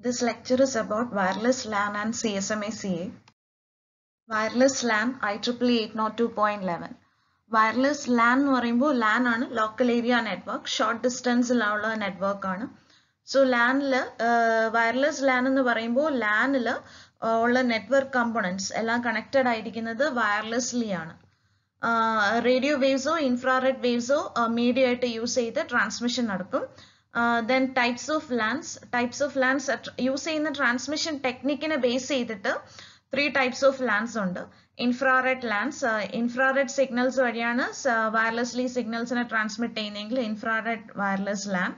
This lecture is about wireless LAN and CSMA-CA. Wireless LAN IEEE 802.11. Wireless LAN എന്ന് പറയുമ്പോൾ LAN ആണ് local area network, short ഡിസ്റ്റൻസിലുള്ള network ആണ്. So ലാനിൽ wireless LAN എന്ന് പറയുമ്പോൾ ലാനിൽ ഉള്ള നെറ്റ്വർക്ക് കമ്പോണൻസ് എല്ലാം കണക്റ്റഡ് ആയിരിക്കുന്നത് വയർലെസ്ലി ആണ്. റേഡിയോ വേവ്സോ ഇൻഫ്രാറെഡ് വേവ്സോ മീഡിയ ആയിട്ട് യൂസ് ചെയ്ത് ട്രാൻസ്മിഷൻ നടക്കും. Then types of LANs use ചെയ്യുന്ന ട്രാൻസ്മിഷൻ ടെക്നിക്കിനെ ബേസ് ചെയ്തിട്ട് 3 types of LANs ഉണ്ട്. ഇൻഫ്രാറെഡ് ലാൻസ്, ഇൻഫ്രാറെഡ് സിഗ്നൽസ് വഴിയാണ് വയർലെസ്ലി സിഗ്നൽസിനെ ട്രാൻസ്മിറ്റ് ചെയ്യുന്നതെങ്കിൽ ഇൻഫ്രാറെഡ് വയർലെസ് ലാൻ.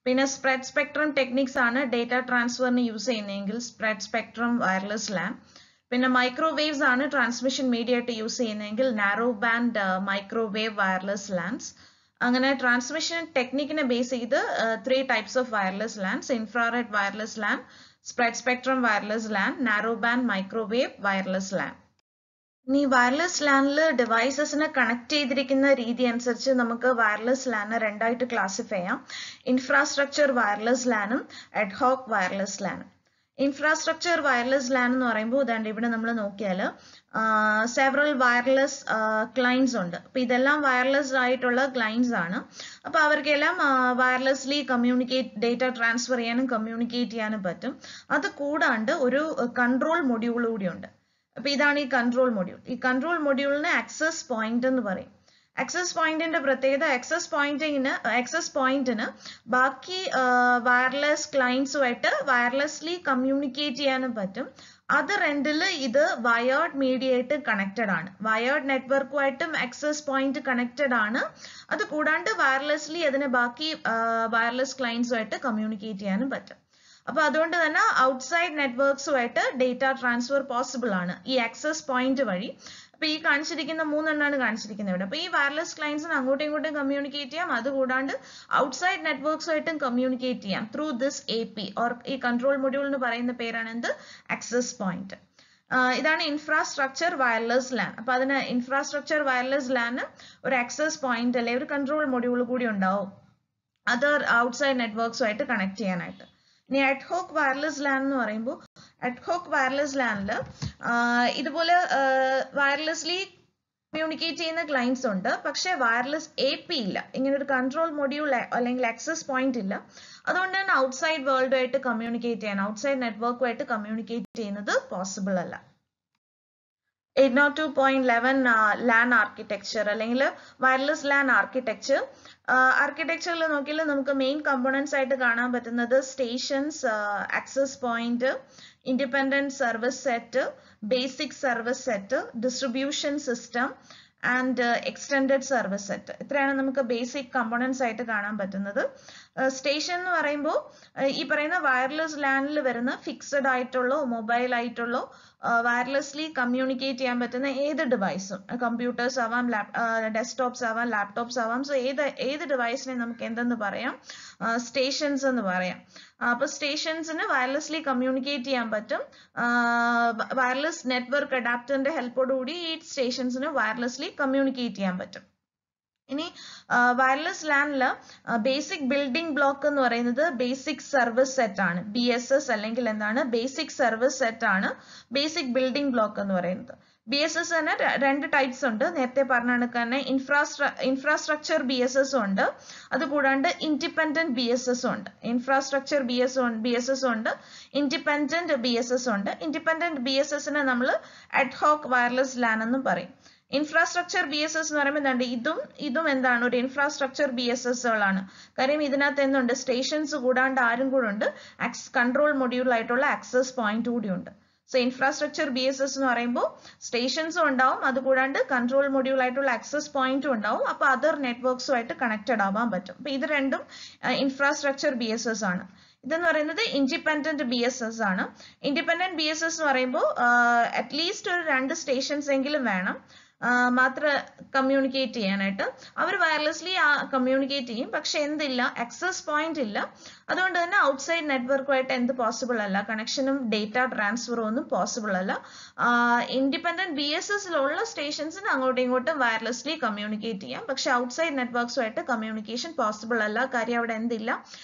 പിന്നെ സ്പ്രെഡ് സ്പെക്ട്രം ടെക്നിക്സ് ആണ് ഡേറ്റ ട്രാൻസ്ഫറിന് യൂസ് ചെയ്യുന്നതെങ്കിൽ സ്പ്രെഡ് സ്പെക്ട്രം വയർലെസ് ലാൻ. പിന്നെ മൈക്രോവേവ്സ് ആണ് ട്രാൻസ്മിഷൻ മീഡിയ ആയിട്ട് യൂസ് ചെയ്യുന്നതെങ്കിൽ narrow band microwave wireless lance. അങ്ങനെ ട്രാൻസ്മിഷൻ ടെക്നിക്കിനെ ബേസ് ചെയ്ത് 3 types of wireless LANs: infrared wireless LAN, spread spectrum wireless LAN, narrowband microwave wireless LAN. ഇനി wireless ലാനിൽ ഡിവൈസസിനെ കണക്ട് ചെയ്തിരിക്കുന്ന രീതി അനുസരിച്ച് നമുക്ക് വയർലെസ് ലാനെ രണ്ടായിട്ട് ക്ലാസിഫൈ ചെയ്യാം. ഇൻഫ്രാസ്ട്രക്ചർ വയർലെസ് ലാനും അഡ്ഹോക് വയർലെസ് ലാനും. ഇൻഫ്രാസ്ട്രക്ചർ വയർലെസ് ലാൻ എന്ന് പറയുമ്പോൾ ഇതാണ്ട് ഇവിടെ നമ്മൾ നോക്കിയാൽ സെവറൽ വയർലെസ് ക്ലയൻസ് ഉണ്ട്. അപ്പൊ ഇതെല്ലാം വയർലെസ് ആയിട്ടുള്ള ക്ലയൻസ് ആണ്. അപ്പൊ അവർക്കെല്ലാം വയർലെസ്ലി ഡേറ്റ ട്രാൻസ്ഫർ ചെയ്യാനും കമ്മ്യൂണിക്കേറ്റ് ചെയ്യാനും പറ്റും. അത് കൂടാണ്ട് ഒരു കൺട്രോൾ മൊഡ്യൂൾ കൂടി ഉണ്ട്. അപ്പൊ ഇതാണ് ഈ കൺട്രോൾ മൊഡ്യൂൾ. ഈ കൺട്രോൾ മൊഡ്യൂളിന് ആക്സസ് പോയിന്റ് എന്ന് പറയും. ആക്സസ് പോയിന്റിന്റെ പ്രത്യേകത, ആക്സസ് പോയിന്റിന് ബാക്കി വയർലെസ് ക്ലയൻസുമായിട്ട് വയർലെസ്ലി കമ്മ്യൂണിക്കേറ്റ് ചെയ്യാനും പറ്റും. അതർ എൻഡിൽ ഇത് വയേർഡ് മീഡിയ ആയിട്ട് കണക്റ്റഡ് ആണ്. വയേർഡ് നെറ്റ്വർക്കുമായിട്ടും ആക്സസ് പോയിന്റ് കണക്റ്റഡ് ആണ്. അത് കൂടാണ്ട് വയർലെസ്ലി അതിന് ബാക്കി വയർലെസ് ക്ലയൻസുമായിട്ട് കമ്മ്യൂണിക്കേറ്റ് ചെയ്യാനും പറ്റും. അപ്പൊ അതുകൊണ്ട് തന്നെ ഔട്ട്സൈഡ് നെറ്റ്വർക്സുമായിട്ട് ഡേറ്റ ട്രാൻസ്ഫർ പോസിബിൾ ആണ് ഈ ആക്സസ് പോയിന്റ് വഴി. അപ്പൊ ഈ കാണിച്ചിരിക്കുന്ന 3 എണ്ണമാണ് കാണിച്ചിരിക്കുന്നത് ഇവിടെ. അപ്പൊ ഈ വയർലെസ് ക്ലയൻസിന് അങ്ങോട്ടും ഇങ്ങോട്ടും കമ്മ്യൂണിക്കേറ്റ് ചെയ്യാം. അതുകൂടാണ്ട് ഔട്ട്സൈഡ് നെറ്റ്വർക്സുമായിട്ടും കമ്മ്യൂണിക്കേറ്റ് ചെയ്യാം ത്രൂ ദിസ് AP ഓർ ഈ കൺട്രോൾ മൊഡ്യൂൾ എന്ന് പറയുന്ന പേരാണ് എന്ത്, ആക്സസ് പോയിന്റ്. ഇതാണ് ഇൻഫ്രാസ്ട്രക്ചർ വയർലെസ് ലാൻ. അപ്പൊ അതിന് ഇൻഫ്രാസ്ട്രക്ചർ വയർലെസ് ലാന് ഒരു ആക്സസ് പോയിന്റ് അല്ലെ ഒരു കൺട്രോൾ മൊഡ്യൂൾ കൂടി ഉണ്ടാവും അതർ ഔട്ട്സൈഡ് നെറ്റ്വർക്സുമായിട്ട് കണക്ട് ചെയ്യാനായിട്ട്. ഇനി അഡ്ഹോക് വയർലെസ് ലാൻ എന്ന് പറയുമ്പോൾ അഡ്ഹോക് വയർലെസ് ലാനിൽ ഇതുപോലെ വയർലെസ്ലി കമ്മ്യൂണിക്കേറ്റ് ചെയ്യുന്ന ക്ലയൻസ് ഉണ്ട്. പക്ഷെ വയർലെസ് AP ഇല്ല. ഇങ്ങനെ ഒരു കൺട്രോൾ മൊഡ്യൂൾ അല്ലെങ്കിൽ ആക്സസ് പോയിന്റ് ഇല്ല. അതുകൊണ്ട് തന്നെ ഔട്ട്സൈഡ് വേൾഡുമായിട്ട് കമ്മ്യൂണിക്കേറ്റ് ചെയ്യാൻ, ഔട്ട്സൈഡ് നെറ്റ്വർക്കുമായിട്ട് കമ്മ്യൂണിക്കേറ്റ് ചെയ്യുന്നത് പോസിബിൾ അല്ല. 802.11 LAN ആർക്കിടെക്ചർ അല്ലെങ്കിൽ വയർലെസ് LAN ആർക്കിടെക്ചർ. ആർക്കിടെക്ചറിൽ നോക്കിയാൽ നമുക്ക് മെയിൻ കമ്പോണൻസ് ആയിട്ട് കാണാൻ പറ്റുന്നത് stations, access point, independent service set, basic service set, distribution system and extended service set. ഇത്രയാണ് നമുക്ക് ബേസിക് കമ്പോണൻസ് ആയിട്ട് കാണാൻ പറ്റുന്നത്. സ്റ്റേഷൻ എന്ന് പറയുമ്പോൾ ഈ പറയുന്ന വയർലെസ് ലാനിൽ വരുന്ന ഫിക്സഡ് ആയിട്ടുള്ളോ മൊബൈൽ ആയിട്ടുള്ളോ വയർലെസ്ലി കമ്മ്യൂണിക്കേറ്റ് ചെയ്യാൻ പറ്റുന്ന ഏത് ഡിവൈസും, കമ്പ്യൂട്ടേഴ്സ് ആവാം, ഡെസ്ക്ടോപ്സ് ആവാം, ലാപ്ടോപ്സ് ആവാം. സോ ഏത് ഡിവൈസിനെ നമുക്ക് എന്തെന്ന് പറയാം, സ്റ്റേഷൻസ് എന്ന് പറയാം. അപ്പൊ സ്റ്റേഷൻസിന് വയർലെസ്ലി കമ്മ്യൂണിക്കേറ്റ് ചെയ്യാൻ പറ്റും. വയർലെസ് നെറ്റ്വർക്ക് അഡാപ്റ്ററിന്റെ ഹെൽപ്പോടുകൂടി ഈ സ്റ്റേഷൻസിന് വയർലെസ്ലി കമ്മ്യൂണിക്കേറ്റ് ചെയ്യാൻ പറ്റും. ഇനി വയർലെസ് ലാനില് ബേസിക് ബിൽഡിംഗ് ബ്ലോക്ക് എന്ന് പറയുന്നത് ബേസിക് സർവീസ് സെറ്റ് ആണ്. BSS അല്ലെങ്കിൽ എന്താണ്, ബേസിക് സർവീസ് സെറ്റ് ആണ് ബേസിക് ബിൽഡിംഗ് ബ്ലോക്ക് എന്ന് പറയുന്നത്. BSS തന്നെ 2 ടൈപ്സ് ഉണ്ട്. നേരത്തെ പറഞ്ഞ കണക്ക് തന്നെ ഇൻഫ്രാസ്ട്രക്ചർ BSS ഉണ്ട്, അതുകൂടാണ്ട് ഇൻഡിപെൻഡന്റ് BSS ഉണ്ട്. ഇൻഫ്രാസ്ട്രക്ചർ BSS ഉണ്ട്, ഇൻഡിപെൻഡന്റ് BSS ഉണ്ട്. ഇൻഡിപെൻഡന്റ് BSSനെ നമ്മൾ അഡ്ഹോക് വയർലെസ് ലാൻ എന്നും പറയും. ഇൻഫ്രാസ്ട്രക്ചർ BSS എന്ന് പറയുമ്പോൾ ഇതും എന്താണ്, ഒരു ഇൻഫ്രാസ്ട്രക്ചർ BSSകളാണ്. കാര്യം ഇതിനകത്ത് എന്തുണ്ട്, സ്റ്റേഷൻസ് കൂടാണ്ട് ആരും കൂടെ ഉണ്ട്, കൺട്രോൾ മൊഡ്യൂൾ ആയിട്ടുള്ള ആക്സസ് പോയിന്റ് കൂടി ഉണ്ട്. സോ ഇൻഫ്രാസ്ട്രക്ചർ BSS എന്ന് പറയുമ്പോൾ സ്റ്റേഷൻസും ഉണ്ടാവും, അതുകൂടാണ്ട് കൺട്രോൾ മൊഡ്യൂൾ ആയിട്ടുള്ള ആക്സസ് പോയിന്റും ഉണ്ടാവും. അപ്പൊ അതർ നെറ്റ്വർക്സുമായിട്ട് കണക്റ്റഡ് ആവാൻ പറ്റും. അപ്പൊ ഇത് രണ്ടും ഇൻഫ്രാസ്ട്രക്ചർ BSS ആണ്. ഇതെന്ന് പറയുന്നത് ഇൻഡിപെൻഡന്റ് BSS ആണ്. ഇൻഡിപെൻഡന്റ് BSS എന്ന് പറയുമ്പോൾ അറ്റ്ലീസ്റ്റ് ഒരു 2 സ്റ്റേഷൻസ് എങ്കിലും വേണം മാത്ര കമ്മ്യൂണിക്കേറ്റ് ചെയ്യാനായിട്ട്. അവർ വയർലെസ്ലി കമ്മ്യൂണിക്കേറ്റ് ചെയ്യും, പക്ഷെ എന്തില്ല, ആക്സസ് പോയിന്റ് ഇല്ല. അതുകൊണ്ട് തന്നെ ഔട്ട്സൈഡ് നെറ്റ്വർക്കുമായിട്ട് എന്ത് പോസിബിൾ അല്ല, കണക്ഷനും ഡേറ്റ ട്രാൻസ്ഫറും ഒന്നും പോസിബിൾ അല്ല. ഇൻഡിപെൻഡന്റ് BSSലുള്ള സ്റ്റേഷൻസിന് അങ്ങോട്ടും ഇങ്ങോട്ടും വയർലെസ്ലി കമ്മ്യൂണിക്കേറ്റ് ചെയ്യാം, പക്ഷെ ഔട്ട്സൈഡ് നെറ്റ്വർക്സുമായിട്ട് കമ്മ്യൂണിക്കേഷൻ പോസിബിൾ അല്ല. കാര്യം അവിടെ എന്തില്ല,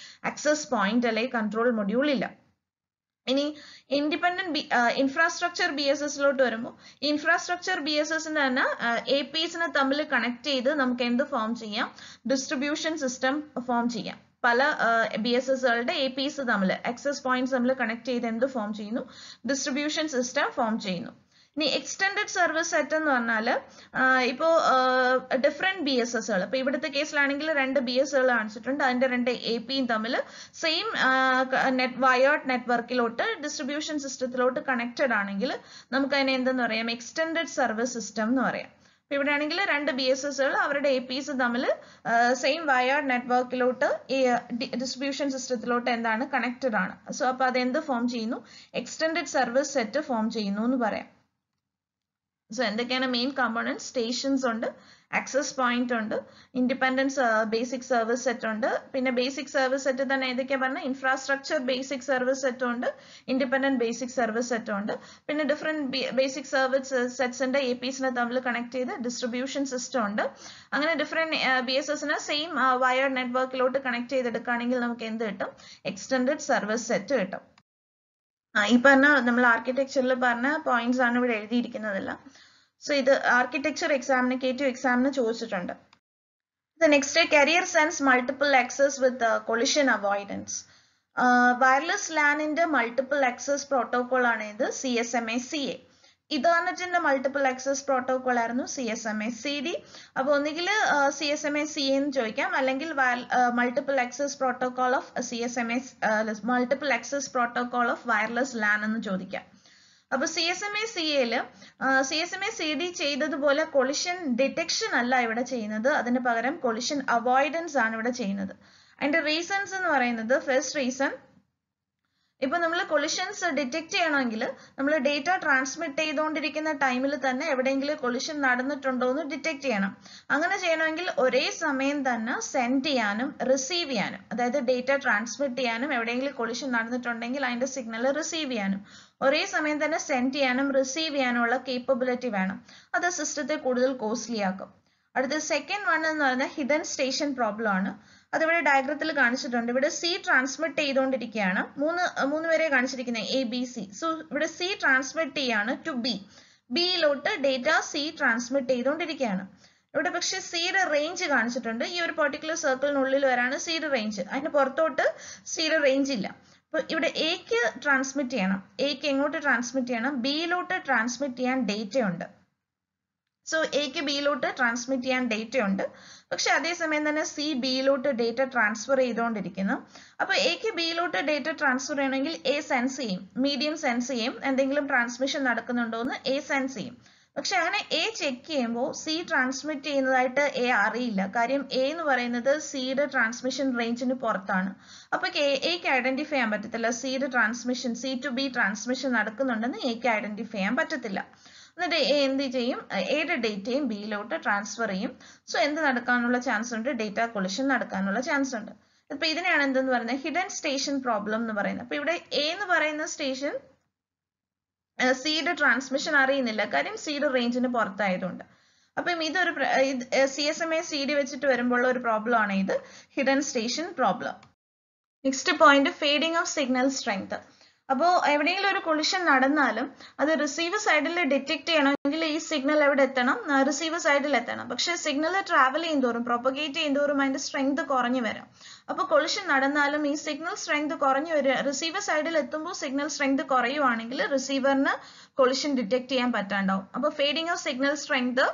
ആക്സസ് പോയിന്റ് അല്ലെങ്കിൽ കൺട്രോൾ മൊഡ്യൂൾ ഇല്ല. ഇനി ഇൻഡിപെൻഡന്റ് ഇൻഫ്രാസ്ട്രക്ചർ ബി എസ് എസിലോട്ട് വരുമ്പോൾ ഇൻഫ്രാസ്ട്രക്ചർ ബി എസ് എസിന് തന്നെ എ പിസിനെ തമ്മിൽ കണക്ട് ചെയ്ത് നമുക്ക് എന്ത് ഫോം ചെയ്യാം, ഡിസ്ട്രിബ്യൂഷൻ സിസ്റ്റം ഫോം ചെയ്യാം. പല ബി എസ് എസുകളുടെ എ പിസ് തമ്മിൽ ആക്സസ് പോയിന്റ്സ് തമ്മിൽ കണക്ട് ചെയ്ത് എന്ത് ഫോം ചെയ്യുന്നു, ഡിസ്ട്രിബ്യൂഷൻ സിസ്റ്റം ഫോം ചെയ്യുന്നു. ഇനി എക്സ്റ്റെൻഡഡ് സർവീസ് സെറ്റ് എന്ന് പറഞ്ഞാൽ ഇപ്പോ ഡിഫറെന്റ് ബി എസ് എസുകൾ, ഇപ്പൊ ഇവിടുത്തെ കേസിലാണെങ്കിൽ 2 ബി എസ് കാണിച്ചിട്ടുണ്ട്, അതിന്റെ 2 എ പിയും തമ്മിൽ സെയിം വയേർഡ് നെറ്റ്വർക്കിലോട്ട് ഡിസ്ട്രിബ്യൂഷൻ സിസ്റ്റത്തിലോട്ട് കണക്റ്റഡ് ആണെങ്കിൽ നമുക്ക് അതിനെ എന്തെന്ന് പറയാം, എക്സ്റ്റെൻഡഡ് സർവീസ് സിസ്റ്റം എന്ന് പറയാം. ഇപ്പൊ ഇവിടെ ആണെങ്കിൽ 2 ബി എസ് എസുകൾ അവരുടെ എ പിസ് തമ്മിൽ സെയിം വയേർഡ് നെറ്റ്വർക്കിലോട്ട് ഡിസ്ട്രിബ്യൂഷൻ സിസ്റ്റത്തിലോട്ട് എന്താണ് കണക്റ്റഡ് ആണ്. സോ അപ്പൊ അതെന്ത് ഫോം ചെയ്യുന്നു, എക്സ്റ്റെൻഡഡ് സർവീസ് സെറ്റ് ഫോം ചെയ്യുന്നു എന്ന് പറയാം. സോ എന്തൊക്കെയാണ് മെയിൻ കമ്പോണൻസ്, സ്റ്റേഷൻസ് ഉണ്ട്, ആക്സസ് പോയിന്റ് ഉണ്ട്, ഇൻഡിപെൻഡൻസ് ബേസിക് സർവീസ് സെറ്റ് ഉണ്ട്, പിന്നെ ബേസിക് സർവീസ് സെറ്റ് തന്നെ ഏതൊക്കെയാ പറഞ്ഞാൽ ഇൻഫ്രാസ്ട്രക്ചർ ബേസിക് സർവീസ് സെറ്റ് ഉണ്ട്, ഇൻഡിപെൻഡന്റ് ബേസിക് സർവീസ് സെറ്റ് ഉണ്ട്, പിന്നെ ഡിഫറെന്റ് ബേസിക് സർവീസ് സെറ്റ്സിന്റെ എ പിസിനെ തമ്മിൽ കണക്ട് ചെയ്ത് ഡിസ്ട്രിബ്യൂഷൻ സിസ്റ്റം ഉണ്ട്. അങ്ങനെ ഡിഫറെന്റ് ബി എസ് എസിനെ സെയിം വയർഡ് നെറ്റ്വർക്കിലോട്ട് കണക്ട് ചെയ്തെടുക്കുകയാണെങ്കിൽ നമുക്ക് എന്ത് കിട്ടും, എക്സ്റ്റെൻഡഡ് സർവീസ് സെറ്റ് കിട്ടും. ഈ പറഞ്ഞ നമ്മൾ ആർക്കിടെക്ചറിൽ പറഞ്ഞ പോയിന്റ്സ് ആണ് ഇവിടെ എഴുതിയിരിക്കുന്നതെല്ലാം. സോ ഇത് ആർക്കിടെക്ചർ എക്സാമിന് K2 എക്സാമിന് ചോദിച്ചിട്ടുണ്ട്. Next carrier sense multiple access with collision avoidance. Wireless ലാനിന്റെ മൾട്ടിപ്പിൾ ആക്സസ് പ്രോട്ടോകോൾ ആണ് ഇത് CSMA-CA. ഇതർനെറ്റിന്റെ മൾട്ടിപ്പിൾ ആക്സസ് പ്രോട്ടോകോൾ ആയിരുന്നു CSMA-CD. അപ്പൊ ഒന്നുകിൽ CSMA-CA എന്ന് ചോദിക്കാം, അല്ലെങ്കിൽ multiple access protocol of multiple access protocol of wireless LAN എന്ന് ചോദിക്കാം. അപ്പൊ CSMA-CA CSMA-CD ചെയ്തതുപോലെ കൊളിഷൻ ഡിറ്റക്ഷൻ അല്ല ഇവിടെ ചെയ്യുന്നത്, അതിന് പകരം കൊളിഷൻ അവോയ്ഡൻസ് ആണ് ഇവിടെ ചെയ്യുന്നത്. അതിന്റെ റീസൺസ് എന്ന് പറയുന്നത്, ഫസ്റ്റ് റീസൺ, ഇപ്പൊ നമ്മൾ കൊളിഷൻസ് ഡിറ്റക്ട് ചെയ്യണമെങ്കിൽ നമ്മൾ ഡേറ്റ ട്രാൻസ്മിറ്റ് ചെയ്തുകൊണ്ടിരിക്കുന്ന ടൈമിൽ തന്നെ എവിടെയെങ്കിലും കൊളിഷൻ നടന്നിട്ടുണ്ടോ എന്ന് ഡിറ്റക്ട് ചെയ്യണം. അങ്ങനെ ചെയ്യണമെങ്കിൽ ഒരേ സമയം തന്നെ സെൻഡ് ചെയ്യാനും റിസീവ് ചെയ്യാനും, അതായത് ഡേറ്റ ട്രാൻസ്മിറ്റ് ചെയ്യാനും എവിടെയെങ്കിലും കൊളിഷൻ നടന്നിട്ടുണ്ടെങ്കിൽ അതിന്റെ സിഗ്നൽ റിസീവ് ചെയ്യാനും ഒരേ സമയം തന്നെ സെൻഡ് ചെയ്യാനും റിസീവ് ചെയ്യാനുള്ള കേപ്പബിലിറ്റി വേണം. അത് സിസ്റ്റത്തെ കൂടുതൽ കോസ്റ്റ്ലി ആക്കും. അടുത്ത സെക്കൻഡ് വൺ എന്ന് പറഞ്ഞാൽ ഹിഡൻ സ്റ്റേഷൻ പ്രോബ്ലം ആണ്. അതിവിടെ ഡയഗ്രത്തിൽ കാണിച്ചിട്ടുണ്ട്. ഇവിടെ സി ട്രാൻസ്മിറ്റ് ചെയ്തുകൊണ്ടിരിക്കുകയാണ്, മൂന്ന് പേരെ കാണിച്ചിരിക്കുന്നത് ABC. സോ ഇവിടെ സി ട്രാൻസ്മിറ്റ് ചെയ്യാണ് ടു ബിയിലോട്ട് ഡേറ്റ സി ട്രാൻസ്മിറ്റ് ചെയ്തുകൊണ്ടിരിക്കുകയാണ്. ഇവിടെ പക്ഷെ സിയുടെ റേഞ്ച് കാണിച്ചിട്ടുണ്ട്, ഈ ഒരു പെർട്ടിക്കുലർ സർക്കിളിനുള്ളിൽ വരാണ് സിയുടെ റേഞ്ച്, അതിന് പുറത്തോട്ട് സിയുടെ റേഞ്ച് ഇല്ല. അപ്പൊ ഇവിടെ എക്ക് ട്രാൻസ്മിറ്റ് ചെയ്യണം, എക്ക് എങ്ങോട്ട് ട്രാൻസ്മിറ്റ് ചെയ്യണം, ബിയിലോട്ട് ട്രാൻസ്മിറ്റ് ചെയ്യാൻ ഡേറ്റ ഉണ്ട്. സോ എക്ക് ബിയിലോട്ട് ട്രാൻസ്മിറ്റ് ചെയ്യാൻ ഡേറ്റ ഉണ്ട്, പക്ഷെ അതേസമയം തന്നെ സി ബിയിലോട്ട് ഡേറ്റ ട്രാൻസ്ഫർ ചെയ്തുകൊണ്ടിരിക്കുന്നു. അപ്പൊ എക്ക് ബിയിലോട്ട് ഡേറ്റ ട്രാൻസ്ഫർ ചെയ്യണമെങ്കിൽ എ സെൻസ് ചെയ്യും, മീഡിയം സെൻസ് ചെയ്യും, എന്തെങ്കിലും ട്രാൻസ്മിഷൻ നടക്കുന്നുണ്ടോ എന്ന് എ സെൻസ് ചെയ്യും. പക്ഷെ അങ്ങനെ എ ചെക്ക് ചെയ്യുമ്പോൾ സി ട്രാൻസ്മിറ്റ് ചെയ്യുന്നതായിട്ട് എ അറിയില്ല, കാര്യം എ എന്ന് പറയുന്നത് സിയുടെ ട്രാൻസ്മിഷൻ റേഞ്ചിന് പുറത്താണ്. അപ്പൊ എക്ക് ഐഡന്റിഫൈ ചെയ്യാൻ പറ്റത്തില്ല, സിയുടെ transmission C to B transmission നടക്കുന്നുണ്ടെന്ന് എക്ക് ഐഡന്റിഫൈ ചെയ്യാൻ പറ്റത്തില്ല. എന്നിട്ട് എ എന്ത് ചെയ്യും, എയുടെ ഡേറ്റയും ബിയിലോട്ട് ട്രാൻസ്ഫർ ചെയ്യും. സോ എന്ത് നടക്കാനുള്ള ചാൻസ് ഉണ്ട്, ഡേറ്റ കൊളിഷൻ നടക്കാനുള്ള ചാൻസ് ഉണ്ട്. അപ്പൊ ഇതിനെയാണ് എന്തെന്ന് പറയുന്നത്, ഹിഡൻ സ്റ്റേഷൻ പ്രോബ്ലം എന്ന് പറയുന്നത്. അപ്പൊ ഇവിടെ എ എന്ന് പറയുന്ന സ്റ്റേഷൻ സിയുടെ ട്രാൻസ്മിഷൻ അറിയുന്നില്ല, കാര്യം സിയുടെ റേഞ്ചിന് പുറത്തായതുകൊണ്ട്. അപ്പം ഇതൊരു CSMA-CD വെച്ചിട്ട് വരുമ്പോൾ ഒരു പ്രോബ്ലം ആണ് ഇത്, hidden station problem. Next point, fading of signal strength. അപ്പോൾ എവിടെയെങ്കിലും ഒരു കൊളിഷൻ നടന്നാലും അത് റിസീവർ സൈഡിൽ ഡിറ്റക്ട് ചെയ്യണമെങ്കിൽ ഈ സിഗ്നൽ എവിടെ എത്തണം, റിസീവർ സൈഡിൽ എത്തണം. പക്ഷെ സിഗ്നൽ ട്രാവൽ ചെയ്യുന്തോറും പ്രൊപ്പഗേറ്റ് ചെയ്യുന്തോറും അതിന്റെ സ്ട്രെങ്ത് കുറഞ്ഞു വരാം. അപ്പോൾ കൊളിഷൻ നടന്നാലും ഈ സിഗ്നൽ സ്ട്രെങ്ത് കുറഞ്ഞു വരിക, റിസീവർ സൈഡിൽ എത്തുമ്പോൾ സിഗ്നൽ സ്ട്രെങ്ത് കുറയുവാണെങ്കിൽ റിസീവറിന് കൊളിഷൻ ഡിറ്റക്ട് ചെയ്യാൻ പറ്റാണ്ടാവും. അപ്പോൾ ഫേഡിങ് ഓഫ് സിഗ്നൽ സ്ട്രെങ്ത്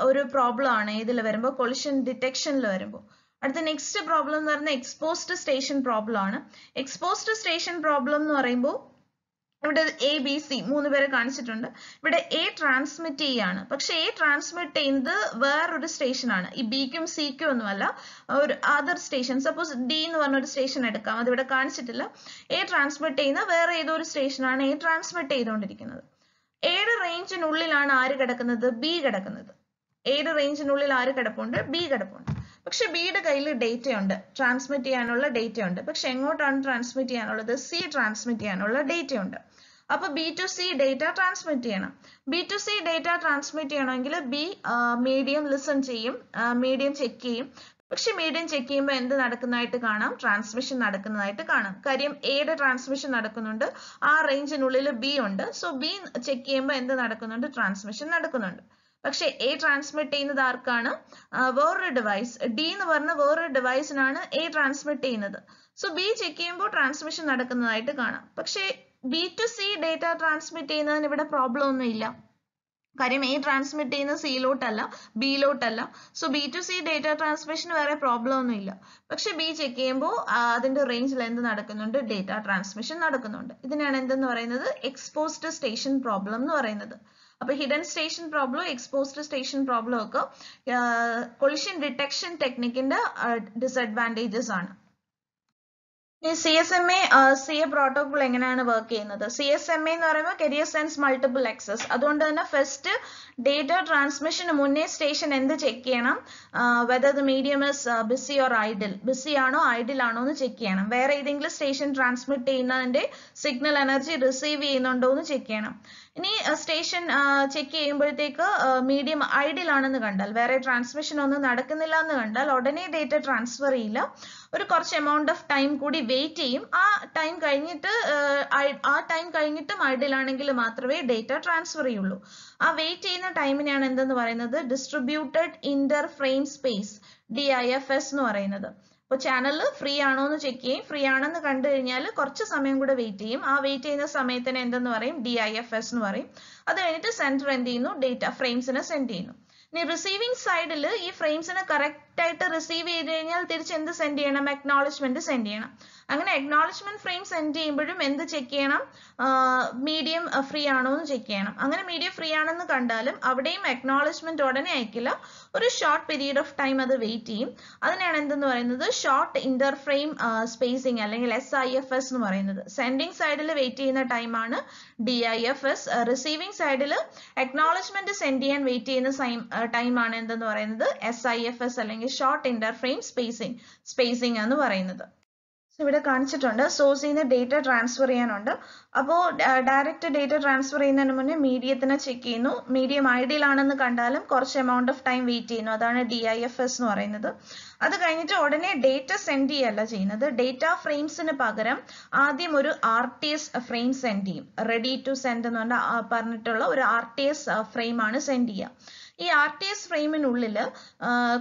ഒരു പ്രോബ്ലം ആണ് ഇതിൽ വരുമ്പോൾ, കൊളിഷൻ ഡിറ്റക്ഷനിൽ വരുമ്പോൾ. അടുത്ത നെക്സ്റ്റ് പ്രോബ്ലം എന്ന് പറയുന്നത് എക്സ്പോസ്ഡ് സ്റ്റേഷൻ പ്രോബ്ലം ആണ്. എക്സ്പോസ്ഡ് സ്റ്റേഷൻ പ്രോബ്ലം എന്ന് പറയുമ്പോൾ ഇവിടെ ABC 3 പേരെ കാണിച്ചിട്ടുണ്ട്. ഇവിടെ എ ട്രാൻസ്മിറ്റ് ചെയ്യാണ്, പക്ഷെ എ ട്രാൻസ്മിറ്റ് ചെയ്യുന്നത് വേറൊരു സ്റ്റേഷൻ ആണ്, ഈ ബിക്കും സിക്കും ഒന്നുമല്ല, ഒരു അതർ സ്റ്റേഷൻ. സപ്പോസ് ഡി എന്ന് പറഞ്ഞൊരു സ്റ്റേഷൻ എടുക്കാം, അത് ഇവിടെ കാണിച്ചിട്ടില്ല. എ ട്രാൻസ്മിറ്റ് ചെയ്യുന്ന വേറെ ഏതോ ഒരു സ്റ്റേഷനാണ് എ ട്രാൻസ്മിറ്റ് ചെയ്തുകൊണ്ടിരിക്കുന്നത്. എയുടെ റേഞ്ചിനുള്ളിലാണ് ആര് കിടക്കുന്നത്, ബി കിടക്കുന്നത്. എയുടെ റേഞ്ചിനുള്ളിൽ ആര് കിടപ്പുണ്ട്, ബി കിടപ്പുണ്ട്. പക്ഷെ ബിയുടെ കയ്യിൽ ഡേറ്റ ഉണ്ട്, ട്രാൻസ്മിറ്റ് ചെയ്യാനുള്ള ഡേറ്റ ഉണ്ട്. പക്ഷെ എങ്ങോട്ടാണ് ട്രാൻസ്മിറ്റ് ചെയ്യാനുള്ളത്, സി ട്രാൻസ്മിറ്റ് ചെയ്യാനുള്ള ഡേറ്റ ഉണ്ട്. അപ്പൊ B to C data transmit ചെയ്യണം. B to C data transmit ചെയ്യണമെങ്കിൽ ബി മീഡിയം ലിസൺ ചെയ്യും, മീഡിയം ചെക്ക് ചെയ്യും. പക്ഷെ മീഡിയം ചെക്ക് ചെയ്യുമ്പോൾ എന്ത് നടക്കുന്നതായിട്ട് കാണാം? ട്രാൻസ്മിഷൻ നടക്കുന്നതായിട്ട് കാണാം. കാര്യം എയുടെ ട്രാൻസ്മിഷൻ നടക്കുന്നുണ്ട്, ആ റേഞ്ചിനുള്ളിൽ ബി ഉണ്ട്. സോ ബി ചെക്ക് ചെയ്യുമ്പോൾ എന്ത് നടക്കുന്നുണ്ട്? ട്രാൻസ്മിഷൻ നടക്കുന്നുണ്ട്. പക്ഷെ എ ട്രാൻസ്മിറ്റ് ചെയ്യുന്നത് ആർക്കാണ്? വേറൊരു ഡിവൈസ് ഡി എന്ന് പറഞ്ഞ വേറൊരു ഡിവൈസിനാണ് എ ട്രാൻസ്മിറ്റ് ചെയ്യുന്നത്. സോ ബി ചെക്ക് ചെയ്യുമ്പോൾ ട്രാൻസ്മിഷൻ നടക്കുന്നതായിട്ട് കാണാം. പക്ഷെ B to C data transmit ചെയ്യുന്നതിന് ഇവിടെ പ്രോബ്ലം ഒന്നും ഇല്ല. കാര്യം എ ട്രാൻസ്മിറ്റ് ചെയ്യുന്നത് സിയിലോട്ടല്ല, ബിയിലോട്ടല്ല. So B to C data ട്രാൻസ്മിഷന് വേറെ പ്രോബ്ലം ഒന്നും ഇല്ല. പക്ഷെ ബി ചെക്ക് ചെയ്യുമ്പോൾ അതിന്റെ റേഞ്ചിൽ എന്ത് നടക്കുന്നുണ്ട്? ഡേറ്റ ട്രാൻസ്മിഷൻ നടക്കുന്നുണ്ട്. ഇതിനാണ് എന്തെന്ന് പറയുന്നത്? എക്സ്പോസ്ഡ് സ്റ്റേഷൻ പ്രോബ്ലം എന്ന് പറയുന്നത്. അപ്പൊ hidden station problem, exposed station problem ഒക്കെ കൊളിഷൻ ഡിറ്റക്ഷൻ ടെക്നിക്കിന്റെ ഡിസഡ്വാൻറ്റേജസ് ആണ്. CSMA പ്രോട്ടോകോൾ എങ്ങനെയാണ് വർക്ക് ചെയ്യുന്നത്? CSMA എന്ന് പറയുമ്പോൾ കരിയർ സെൻസ് മൾട്ടിപ്പിൾ ആക്സസ്. അതുകൊണ്ട് തന്നെ ഫസ്റ്റ് ഡേറ്റ ട്രാൻസ്മിഷന് മുന്നേ സ്റ്റേഷൻ എന്ത് ചെക്ക് ചെയ്യണം? Whether the medium is busy or idle, busy ആണോ ഐഡിൽ ആണോ എന്ന് ചെക്ക് ചെയ്യണം. വേറെ ഏതെങ്കിലും സ്റ്റേഷൻ ട്രാൻസ്മിറ്റ് ചെയ്യുന്നതിന്റെ സിഗ്നൽ എനർജി റിസീവ് ചെയ്യുന്നുണ്ടോ എന്ന് ചെക്ക് ചെയ്യണം. ഇനി സ്റ്റേഷൻ ചെക്ക് ചെയ്യുമ്പോഴത്തേക്ക് മീഡിയം ഐഡിൽ ആണെന്ന് കണ്ടാൽ, വേറെ ട്രാൻസ്മിഷൻ ഒന്നും നടക്കുന്നില്ല എന്ന് കണ്ടാൽ ഉടനെ ഡേറ്റ ട്രാൻസ്ഫർ ചെയ്യില്ല. ഒരു കുറച്ച് എമൗണ്ട് ഓഫ് ടൈം കൂടി വെയിറ്റ് ചെയ്യും. ആ ടൈം കഴിഞ്ഞിട്ടും ഐഡിൽ ആണെങ്കിൽ മാത്രമേ ഡേറ്റ ട്രാൻസ്ഫർ ചെയ്യുള്ളൂ. ആ വെയിറ്റ് ചെയ്യുന്ന ടൈമിനെയാണ് എന്തെന്ന് പറയുന്നത്? Distributed Inter frame space, DIFS എന്ന് പറയുന്നത്. അപ്പോൾ ചാനൽ ഫ്രീ ആണോ എന്ന് ചെക്ക് ചെയ്യും. ഫ്രീ ആണെന്ന് കണ്ടു കഴിഞ്ഞാൽ കുറച്ച് സമയം കൂടെ വെയിറ്റ് ചെയ്യും. ആ വെയിറ്റ് ചെയ്യുന്ന സമയത്തിന് എന്തെന്ന് പറയും? DIFS എന്ന് പറയും. അത് കഴിഞ്ഞിട്ട് സെന്റർ എന്ത് ചെയ്യുന്നു? ഡേറ്റ ഫ്രെയിംസിനെ സെൻഡ് ചെയ്യുന്നു. ഇനി റിസീവിംഗ് സൈഡിൽ ഈ ഫ്രെയിംസിനെ കറക്റ്റ് ആയിട്ട് റിസീവ് ചെയ്ത് കഴിഞ്ഞാൽ തിരിച്ച് എന്ത് സെൻഡ് ചെയ്യണം? അക്നോളജ്മെന്റ് സെൻഡ് ചെയ്യണം. അങ്ങനെ അക്നോളജ്മെന്റ് ഫ്രെയിം സെൻഡ് ചെയ്യുമ്പോഴും എന്ത് ചെക്ക് ചെയ്യണം? മീഡിയം ഫ്രീ ആണോ എന്ന് ചെക്ക് ചെയ്യണം. അങ്ങനെ മീഡിയം ഫ്രീ ആണെന്ന് കണ്ടാലും അവിടെയും അക്നോളജ്മെന്റ് ഉടനെ അയക്കില്ല. ഒരു ഷോർട്ട് പീരീഡ് ഓഫ് ടൈം അത് വെയിറ്റ് ചെയ്യും. അതിനാണ് എന്തെന്ന് പറയുന്നത്? ഷോർട്ട് ഇന്റർ ഫ്രെയിം സ്പേസിംഗ് അല്ലെങ്കിൽ SIFS എന്ന് പറയുന്നത്. സെൻഡിങ് സൈഡിൽ വെയിറ്റ് ചെയ്യുന്ന ടൈമാണ് DIFS. റിസീവിംഗ് സൈഡിൽ അക്നോളജ്മെന്റ് സെൻഡ് ചെയ്യാൻ വെയിറ്റ് ചെയ്യുന്ന ടൈമാണ് എന്തെന്ന് പറയുന്നത്? SIFS അല്ലെങ്കിൽ ഷോർട്ട് ഇന്റർ ഫ്രെയിം സ്പേസിംഗ് എന്ന് പറയുന്നത്. ഇവിടെ കാണിച്ചിട്ടുണ്ട്. സോഴ്സിൽ നിന്ന് ഡേറ്റ ട്രാൻസ്ഫർ ചെയ്യാനുണ്ട്. അപ്പോൾ ഡയറക്റ്റ് ഡേറ്റ ട്രാൻസ്ഫർ ചെയ്യുന്നതിന് മുന്നേ മീഡിയത്തിനെ ചെക്ക് ചെയ്യുന്നു. മീഡിയം ഐഡിയൽ ആണെന്ന് കണ്ടാലും കുറച്ച് എമൗണ്ട് ഓഫ് ടൈം വെയിറ്റ് ചെയ്യുന്നു. അതാണ് DIFS എന്ന് പറയുന്നത്. അത് കഴിഞ്ഞിട്ട് ഉടനെ ഡേറ്റ സെൻഡ് ചെയ്യല്ല ചെയ്യുന്നത്. ഡേറ്റ ഫ്രെയിംസിന് പകരം ആദ്യം ഒരു RTS ഫ്രെയിം സെൻഡ് ചെയ്യും. റെഡി ടു സെൻഡ് എന്ന് പറഞ്ഞിട്ടുള്ള ഒരു RTS ഫ്രെയിം ആണ് സെൻഡ് ചെയ്യുക. ഈ RTS ഫ്രെയിമിനുള്ളിൽ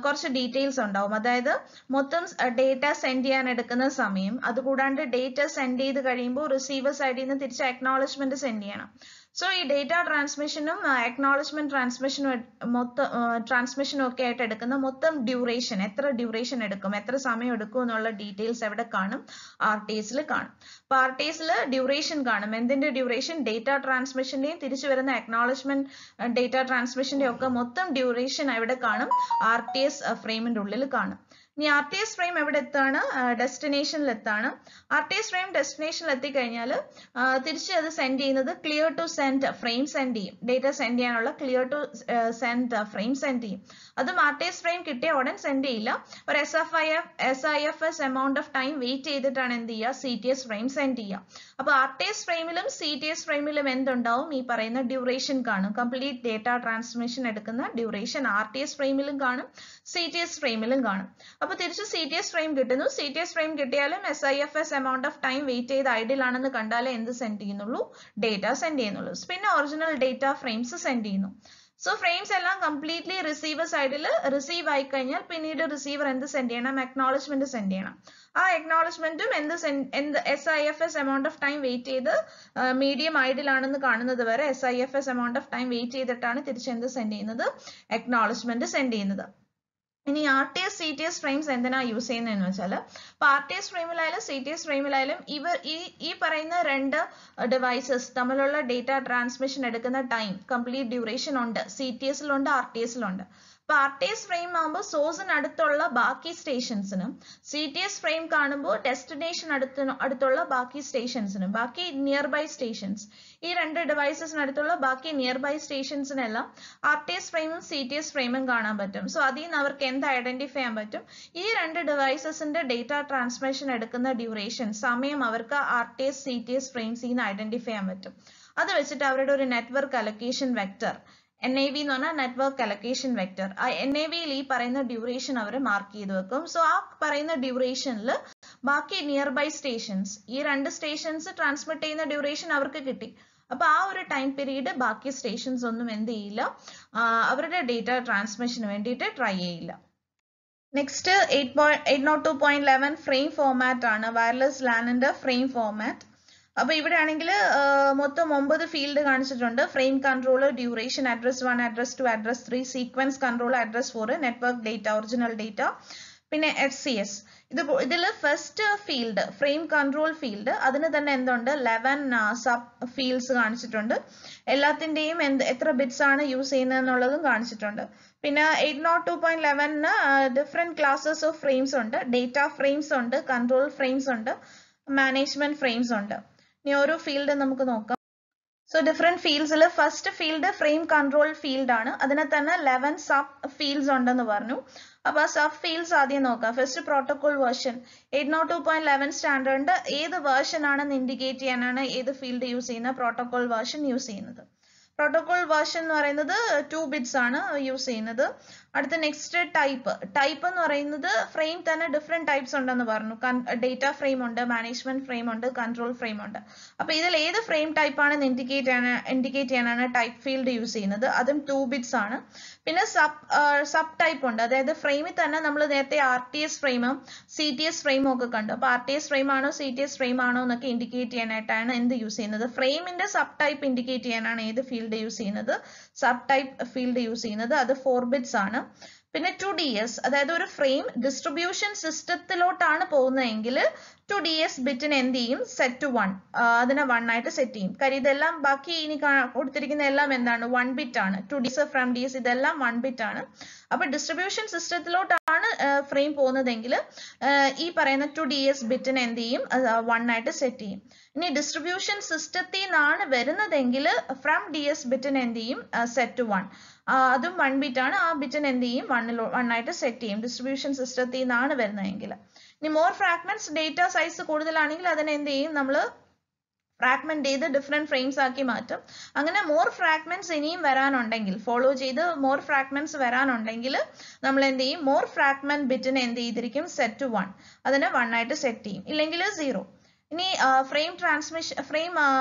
കുറച്ച് ഡീറ്റെയിൽസ് ഉണ്ടാവും. അതായത് മൊത്തം ഡേറ്റ സെൻഡ് ചെയ്യാൻ എടുക്കുന്ന സമയം, അതുകൂടാണ്ട് ഡേറ്റ സെൻഡ് ചെയ്ത് കഴിയുമ്പോൾ റിസീവർ സൈഡിൽ നിന്ന് തിരിച്ച് അക്നോളജ്മെന്റ് സെൻഡ് ചെയ്യണം. സോ ഈ ഡേറ്റ ട്രാൻസ്മിഷനും അക്നോളജ്മെന്റ് ട്രാൻസ്മിഷനും ഒക്കെ ആയിട്ട് എടുക്കുന്ന മൊത്തം ഡ്യൂറേഷൻ, എത്ര ഡ്യൂറേഷൻ എടുക്കും, എത്ര സമയം എടുക്കും എന്നുള്ള ഡീറ്റെയിൽസ് എവിടെ കാണും? RTSൽ കാണും. അപ്പൊ RTSൽ ഡ്യൂറേഷൻ കാണും. എന്തിന്റെ ഡ്യൂറേഷൻ? ഡേറ്റ ട്രാൻസ്മിഷന്റെയും തിരിച്ചു വരുന്ന അക്നോളജ്മെന്റ് ഡേറ്റ ട്രാൻസ്മിഷന്റെ ഒക്കെ മൊത്തം ഡ്യൂറേഷൻ എവിടെ കാണും? RTS ഫ്രെയിമിന്റെ ഉള്ളിൽ കാണും. ഇനി RTS ഫ്രെയിം എവിടെ എത്താണ്? ഡെസ്റ്റിനേഷനിൽ എത്താണ്. RTS ഫ്രെയിം ഡെസ്റ്റിനേഷനിൽ എത്തിക്കഴിഞ്ഞാൽ തിരിച്ച് അത് സെൻഡ് ചെയ്യുന്നത് clear to send frame send ചെയ്യും. ഡേറ്റ സെൻഡ് ചെയ്യാനുള്ള clear to send frame send ചെയ്യും. അതും RTS ഫ്രെയിം കിട്ടിയ ഉടൻ സെൻഡ് ചെയ്യില്ല. ഒരു SIFS amount of time wait ചെയ്തിട്ടാണ് എന്ത് ചെയ്യുക? CTS ഫ്രെയിം സെൻഡ് ചെയ്യുക. അപ്പൊ RTS ഫ്രെയിമിലും CTS ഫ്രെയിമിലും എന്തുണ്ടാവും? ഈ പറയുന്ന ഡ്യൂറേഷൻ കാണും. കംപ്ലീറ്റ് ഡേറ്റ ട്രാൻസ്മിഷൻ എടുക്കുന്ന ഡ്യൂറേഷൻ RTS ഫ്രെയിമിലും കാണും, CTS ഫ്രെയിമിലും കാണും. അപ്പൊ തിരിച്ച് CTS ഫ്രെയിം കിട്ടുന്നു. CTS ഫ്രെയിം കിട്ടിയാലും SIFS amount of time wait ചെയ്ത് ഐഡിയൽ ആണെന്ന് കണ്ടാലേ എന്ത് സെൻഡ് ചെയ്യുന്നുള്ളൂ? ഡേറ്റ സെൻഡ് ചെയ്യുന്നുള്ളൂ. പിന്നെ ഒറിജിനൽ ഡേറ്റ ഫ്രെയിംസ് സെൻഡ് ചെയ്യുന്നു. സോ ഫ്രെയിംസ് എല്ലാം കംപ്ലീറ്റ്ലി റിസീവർ സൈഡിൽ റിസീവ് ആയി കഴിഞ്ഞാൽ പിന്നീട് റിസീവർ എന്ത് സെൻഡ് ചെയ്യണം? അക്നോളജ്മെന്റ് സെൻഡ് ചെയ്യണം. ആ അക്നോളജ്മെന്റും എന്ത് SIFS amount of time wait ചെയ്ത് മീഡിയം ഐഡിയൽ ആണെന്ന് കാണുന്നത് വരെ SIFS amount of time wait ചെയ്തിട്ടാണ് തിരിച്ച് എന്ത് സെൻഡ് ചെയ്യുന്നത്? അക്നോളജ്മെന്റ് സെൻഡ് ചെയ്യുന്നത്. ഇനി RTS CTS ഫ്രെയിംസ് എന്തിനാ യൂസ് ചെയ്യുന്നതെന്ന് വെച്ചാൽ, ഇപ്പൊ RTS ഫ്രെയിമിലായാലും CTS ഫ്രെയിമിലായാലും ഈ പറയുന്ന രണ്ട് ഡിവൈസസ് തമ്മിലുള്ള ഡേറ്റ ട്രാൻസ്മിഷൻ എടുക്കുന്ന ടൈം കംപ്ലീറ്റ് ഡ്യൂറേഷൻ ഉണ്ട്. CTSലുണ്ട്, RTSലുണ്ട്. അപ്പൊ RTS ഫ്രെയിം ആകുമ്പോൾ സോഴ്സിന് അടുത്തുള്ള ബാക്കി സ്റ്റേഷൻസിനും, CTS ഫ്രെയിം കാണുമ്പോൾ ഡെസ്റ്റിനേഷൻ അടുത്തുള്ള ബാക്കി സ്റ്റേഷൻസിനും, ബാക്കി നിയർ ബൈ സ്റ്റേഷൻസ്, ഈ രണ്ട് ഡിവൈസസിനടുത്തുള്ള ബാക്കി നിയർ ബൈ സ്റ്റേഷൻസിനെല്ലാം RTS ഫ്രെയിമും CTS ഫ്രെയിമും കാണാൻ പറ്റും. സോ അതിൽ നിന്ന് അവർക്ക് എന്ത് ഐഡന്റിഫൈ ചെയ്യാൻ പറ്റും? ഈ രണ്ട് ഡിവൈസസിന്റെ ഡേറ്റ ട്രാൻസ്മിഷൻ എടുക്കുന്ന ഡ്യൂറേഷൻ, സമയം അവർക്ക് RTS CTS ഫ്രെയിംസിൽ നിന്ന് ഐഡന്റിഫൈ ചെയ്യാൻ പറ്റും. അത് വെച്ചിട്ട് അവരുടെ ഒരു നെറ്റ്വർക്ക് അലൊക്കേഷൻ വെക്ടർ NAV എന്ന് പറഞ്ഞാൽ നെറ്റ്വർക്ക് അലൊക്കേഷൻ വെക്ടർ. ആ NAV-യിൽ ഈ പറയുന്ന ഡ്യൂറേഷൻ അവർ മാർക്ക് ചെയ്ത് വെക്കും. സോ ആ പറയുന്ന ഡ്യൂറേഷനിൽ ബാക്കി നിയർ ബൈ സ്റ്റേഷൻസ്, ഈ 2 സ്റ്റേഷൻസ് ട്രാൻസ്മിറ്റ് ചെയ്യുന്ന ഡ്യൂറേഷൻ അവർക്ക് കിട്ടി. അപ്പൊ ആ ഒരു ടൈം പീരീഡ് ബാക്കി സ്റ്റേഷൻസ് ഒന്നും എന്ത് ചെയ്യില്ല, അവരുടെ ഡേറ്റ ട്രാൻസ്മിഷന് വേണ്ടിയിട്ട് ട്രൈ ചെയ്യില്ല. നെക്സ്റ്റ് 802.11 ഫ്രെയിം ഫോർമാറ്റ് ആണ്, വയർലെസ് ലാനിന്റെ ഫ്രെയിം ഫോർമാറ്റ്. അപ്പൊ ഇവിടെ ആണെങ്കിൽ മൊത്തം 9 ഫീൽഡ് കാണിച്ചിട്ടുണ്ട്. Frame controller, duration, address 1, address 2, address 3, sequence controller, address 4, network data, original data, പിന്നെ FCS. ഇതിൽ first field frame control field, അതിന് തന്നെ എന്തുണ്ട് 11 സബ് ഫീൽഡ്സ് കാണിച്ചിട്ടുണ്ട്. എല്ലാത്തിന്റെയും എത്ര ബിറ്റ്സ് ആണ് യൂസ് ചെയ്യുന്നത് എന്നുള്ളതും കാണിച്ചിട്ടുണ്ട്. പിന്നെ 802.11 ഡിഫറെന്റ് ക്ലാസ്സസ് ഓഫ് ഫ്രെയിംസ് ഉണ്ട്. ഡേറ്റ ഫ്രെയിംസ് ഉണ്ട്, കൺട്രോൾ ഫ്രെയിംസ് ഉണ്ട്, മാനേജ്മെന്റ് ഫ്രെയിംസ് ഉണ്ട്. ഇനി ഓരോ ഫീൽഡ് നമുക്ക് നോക്കാം. സോ ഡിഫറെന്റ് ഫീൽഡ്സിൽ first field frame control field ആണ്. അതിനെ തന്നെ 11 സബ് ഫീൽഡ്സ് ഉണ്ടെന്ന് പറഞ്ഞു. അപ്പൊ ആ സബ് ഫീൽഡ്സ് ആദ്യം നോക്കാം. ഫസ്റ്റ് പ്രോട്ടോകോൾ വേർഷൻ 802.11 സ്റ്റാൻഡേർഡിന്റെ ഏത് വേർഷൻ ആണെന്ന് ഇൻഡിക്കേറ്റ് ചെയ്യാനാണ് ഏത് ഫീൽഡ് യൂസ് ചെയ്യുന്നത്, പ്രോട്ടോകോൾ വേർഷൻ യൂസ് ചെയ്യുന്നത്. പ്രോട്ടോകോൾ വേർഷൻ എന്ന് പറയുന്നത് 2 ബിറ്റ്സ് ആണ് യൂസ് ചെയ്യുന്നത്. അടുത്ത നെക്സ്റ്റ് ടൈപ്പ് എന്ന് പറയുന്നത് ഫ്രെയിം തന്നെ ഡിഫറെന്റ് ടൈപ്സ് ഉണ്ടെന്ന് പറഞ്ഞു. ഡേറ്റ ഫ്രെയിം ഉണ്ട്, മാനേജ്മെന്റ് ഫ്രെയിം ഉണ്ട്, കൺട്രോൾ ഫ്രെയിം ഉണ്ട്. അപ്പൊ ഇതിൽ ഏത് ഫ്രെയിം ടൈപ്പ് ആണെന്ന് ഇൻഡിക്കേറ്റ് ചെയ്യാനാണ് ടൈപ്പ് ഫീൽഡ് യൂസ് ചെയ്യുന്നത്. അതും 2 ബിറ്റ്സ് ആണ്. പിന്നെ സബ് ടൈപ്പ് ഉണ്ട്, അതായത് ഫ്രെയിമിൽ തന്നെ നമ്മൾ നേരത്തെ RTS ഫ്രെയിമും CTS ഫ്രെയിമും ഒക്കെ കണ്ടു. അപ്പൊ RTS ഫ്രെയിം ആണോ CTS ഫ്രെയിം ആണോ എന്നൊക്കെ ഇൻഡിക്കേറ്റ് ചെയ്യാനായിട്ടാണ് എന്ത് യൂസ് ചെയ്യുന്നത്, ഫ്രെയിമിന്റെ സബ് ടൈപ്പ് ഇൻഡിക്കേറ്റ് ചെയ്യാനാണ് ഏത് ഫീൽഡ് യൂസ് ചെയ്യുന്നത്, സബ് ടൈപ്പ് ഫീൽഡ് യൂസ് ചെയ്യുന്നത്. അത് 4 ബിറ്റ്സ് ആണ്. പിന്നെ 2DS, അതായത് ഒരു ഫ്രെയിം ഡിസ്ട്രിബ്യൂഷൻ സിസ്റ്റത്തിലോട്ടാണ് പോകുന്നതെങ്കിൽ 2DS ബിറ്റിന് എന്ത് ചെയ്യും, സെറ്റ് ടു 1, അതിനെ 1 ആയിട്ട് സെറ്റ് ചെയ്യും. കാര്യം ഇതെല്ലാം ബാക്കി ഇനി കൊടുത്തിരിക്കുന്ന എല്ലാം എന്താണ്, 1 ബിറ്റ് ആണ്. 2DS ഫ്രം DS ഇതെല്ലാം 1 ബിറ്റ് ആണ്. അപ്പൊ ഡിസ്ട്രിബ്യൂഷൻ സിസ്റ്റത്തിലോട്ടാണ് ഫ്രെയിം പോകുന്നതെങ്കിൽ ഈ പറയുന്ന 2DS ബിറ്റിന് എന്ത് ചെയ്യും, 1 ആയിട്ട് സെറ്റ് ചെയ്യും. ഇനി ഡിസ്ട്രിബ്യൂഷൻ സിസ്റ്റത്തിൽ നിന്നാണ് വരുന്നതെങ്കിൽ ഫ്രം DS ബിറ്റിന് എന്ത് ചെയ്യും, സെറ്റ് ടു 1, അതും 1 ബിറ്റ് ആണ്. ആ ബിറ്റിന് എന്ത് ചെയ്യും, 1 ആയിട്ട് സെറ്റ് ചെയ്യും ഡിസ്ട്രിബ്യൂഷൻ സിസ്റ്റത്തിൽ നിന്നാണ് വരുന്നതെങ്കിൽ. ഇനി മോർ ഫ്രാഗ്മെന്റ്സ്, ഡേറ്റ സൈസ് കൂടുതലാണെങ്കിൽ അതിനെ എന്ത് ചെയ്യും, നമ്മൾ ഫ്രാഗ്മെന്റ് ചെയ്ത് ഡിഫറെന്റ് ഫ്രെയിംസ് ആക്കി മാറ്റും. അങ്ങനെ മോർ ഫ്രാഗ്മെന്റ്സ് ഇനിയും വരാനുണ്ടെങ്കിൽ, ഫോളോ ചെയ്ത് മോർ ഫ്രാഗ്മെന്റ്സ് വരാനുണ്ടെങ്കിൽ നമ്മൾ എന്ത് ചെയ്യും, മോർ ഫ്രാഗ്മെന്റ് ബിറ്റിനെ എന്ത് ചെയ്തിരിക്കും, സെറ്റ് ടു 1, അതിനെ 1 ആയിട്ട് സെറ്റ് ചെയ്യും, ഇല്ലെങ്കിൽ 0. ഇനി ഫ്രെയിം